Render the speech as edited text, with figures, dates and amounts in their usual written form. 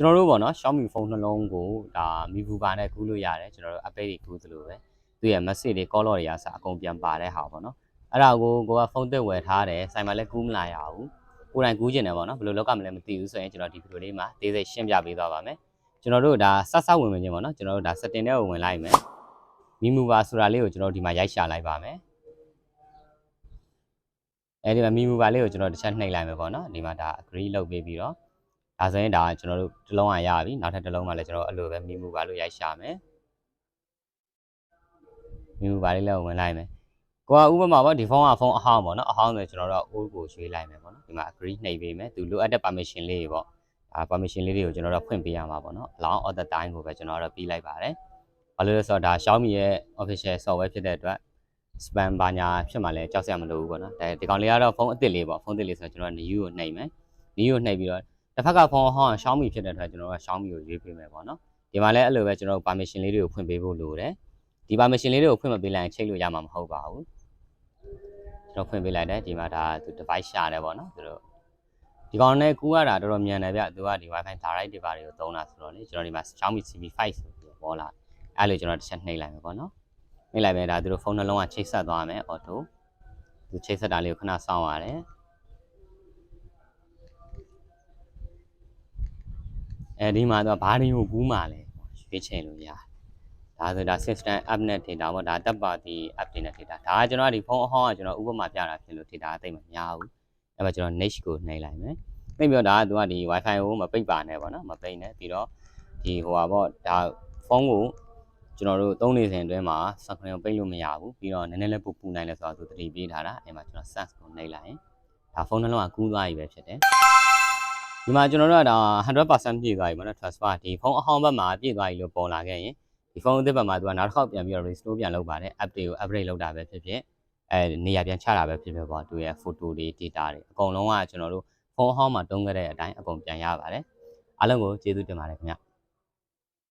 ကျွန်တော်တို့ပေါ့နော် Xiaomi ဖုန်းနှလုံးကိုဒါ Mivuba နဲ့ကူးလို့ရတယ်ကျွန်တော်တို့ update တွေကူးသလိုပဲသူရဲ့ message တွေ call တွေအစားအကုန်ပြန်ပါတဲ့ဟာပေါ့နော်အဲ့ဒါကိုကဖုန်းသစ်ဝယ်ထားတယ်ဆိုင်မှာလည်းကူးမလာရဘူးကိုယ်တိုင်ကူးကျင်တယ်ပေါ့နော်ဘယ်လိုလောက်ကမလဲမသိဘူးဆိုရင်ကျွန်တော်ဒီဗီဒီယိုလေးမှာဒေးစိတ်ရှင်းပြပေးသွားပါမယ်ကျွန်တော်တို့ဒါဆက်ဝင်ဝင်ချင်းပေါ့နော်ကျွန်တော်တို့ဒါ setting ထဲကိုဝင်လိုက်မယ် Mivuba ဆိုတာလေးကိုကျွန်တော်ဒီမှာရိုက်ရှာလိုက်ပါမယ်အဲဒီမှာ Mivuba လေးကိုကျွန်တော်တစ်ချက်နှိပ်လိုက်မယ်ပေါ့နော်ဒီမှာဒါ agree လုပ်ပေးပြီးတော့ဒါဆိုရင်ဒါကျွန်တော်တို့တစ်လုံးရပြီနောက်ထပ်တစ်လုံးမှလည်းကျွန်တော်အဲ့လိုပဲ Mivuba လို့ရိုက်ရှာမယ် Mivuba လေးလည်းဝင်လိုက်မယ်ကိုကဥပမာပေါ့ဒီဖုန်းကဖုန်းအဟောင်းပေါ့နော်အဟောင်းဆိုကျွန်တော်တို့ old ကိုရွှေ့လိုက်မယ်ပေါ့နော်ဒီမှာ agree နှိပ်ပေးမယ်သူလိုအပ်တဲ့ permission လေးတွေပေါ့permission လေးတွေကိုကျွန်တော်တို့ဖွင့်ပေးရမှာပေါ့နော် allow all the time ကိုပဲကျွန်တော်တို့ပြီးလိုက်ပါတယ်ဘာလို့လဲဆိုတော့ဒါ Xiaomi ရဲ့ official software ဖြစ်တဲ့အတွက် spam ဘာညာဖြစ်မှလည်းကြောက်စရာမလိုဘူးပေါ့နော်ဒီကောင်လေးကတော့ဖုန်းအစ်စ်လေးပေါ့ဖုန်းအစ်စ်လေးဆိုတော့ကျွန်တော် new ကိုနှိပ်မယ် new ကိုနှိပ်ပြီးတော့တစ်ဖက်ကဖုန်းအဟောင်း Xiaomi ဖြစ်တဲ့အတွက်ကျွန်တော်က Xiaomi ကိုရွေးပေးမယ်ပေါ့နော်ဒီမှာလည်းအဲ့လိုပဲကျွန်တော် permission လေးတွေကိုဖွင့်ပေးဖို့လိုတယ်ဒီ permission လေးတွေကိုဖွင့်မပေးလိုက်ရင်ချိန်လို့ရမှာမဟုတ်ပါဘူးကျွန်တော်ဖွင့်ပေးလိုက်တယ်ဒီမှာဒါသူ device ရှာတယ်ပေါ့နော်သူတို့ဒီကောင်နဲ့ကူးရတာတော်တော်မြန်တယ်ဗျသူကဒီ wifi direct တွေပါတွေကိုသုံးတာဆိုတော့လေကျွန်တော်ဒီမှာ Xiaomi CV5 ဆိုပြီးပေါ်လာအဲ့လိုကျွန်တော်တစ်ချက်နှိပ်လိုက်မယ်ပေါ့နော်နှိပ်လိုက်မယ်ဒါသူတို့ဖုန်းနှလုံးကချိတ်ဆက်သွားမယ် auto သူချိတ်ဆက်တာလေးကိုခဏစောင့်ရတယ်အဲဒီမှာတော့ဘာတွေကိုကူးမှလဲရွေးချယ်လို့ရတယ်ဒါဆိုဒါ system app နဲ့ data ပေါ့ဒါတပ်ပါဒီ app တွေနဲ့ data ဒါကကျွန်တော်ဒီဖုန်းအဟောင်းကကျွန်တော်ဥပမာပြတာဖြစ်လို့ data အသိမများဘူးအဲ့မှာကျွန်တော် niche ကိုနှိပ်လိုက်မယ်နှိပ်ပြီးတော့ဒါကသူကဒီ wifi ကိုမပိတ်ပါနဲ့ပေါ့နော်မပိတ်နဲ့ပြီးတော့ဒီဟိုပါပေါ့ဒါဖုန်းကိုကျွန်တော်တို့သုံးနေစဉ်အတွင်းမှာ screen ကိုပိတ်လို့မရဘူးပြီးတော့နည်းနည်းလေးပူနိုင်လဲဆိုတော့သူတတိပေးထားတာအဲ့မှာကျွန်တော် sense ကိုနှိပ်လိုက်ရင်ဒါဖုန်းနှလုံးကကူးသွားပြီပဲဖြစ်တယ်ဒီမှာကျွန်တော်တို့ကဒါ 100% ပြည့်သွားပြီပေါ့နော် transfer ဒီဖုန်းအဟောင်းဘက်မှာပြည့်သွားပြီလို့ပေါ်လာခဲ့ရင်ဒီဖုန်းအသစ်ဘက်မှာသူကနောက်တစ်ခေါက်ပြန်ပြီးတော့ restore ပြန်လုပ်ပါတယ် app တွေကို upgrade လုပ်တာပဲဖြစ်ဖြစ်နေရာပြန်ချတာပဲဖြစ်ဖြစ်ပေါ့သူရဲ့ photo တွေ data တွေအကုန်လုံးကကျွန်တော်တို့ဖုန်းအဟောင်းမှာတုံးခဲ့တဲ့အတိုင်းအကုန်ပြန်ရပါတယ်အားလုံးကိုကျေးဇူးတင်ပါတယ်ခင်ဗျ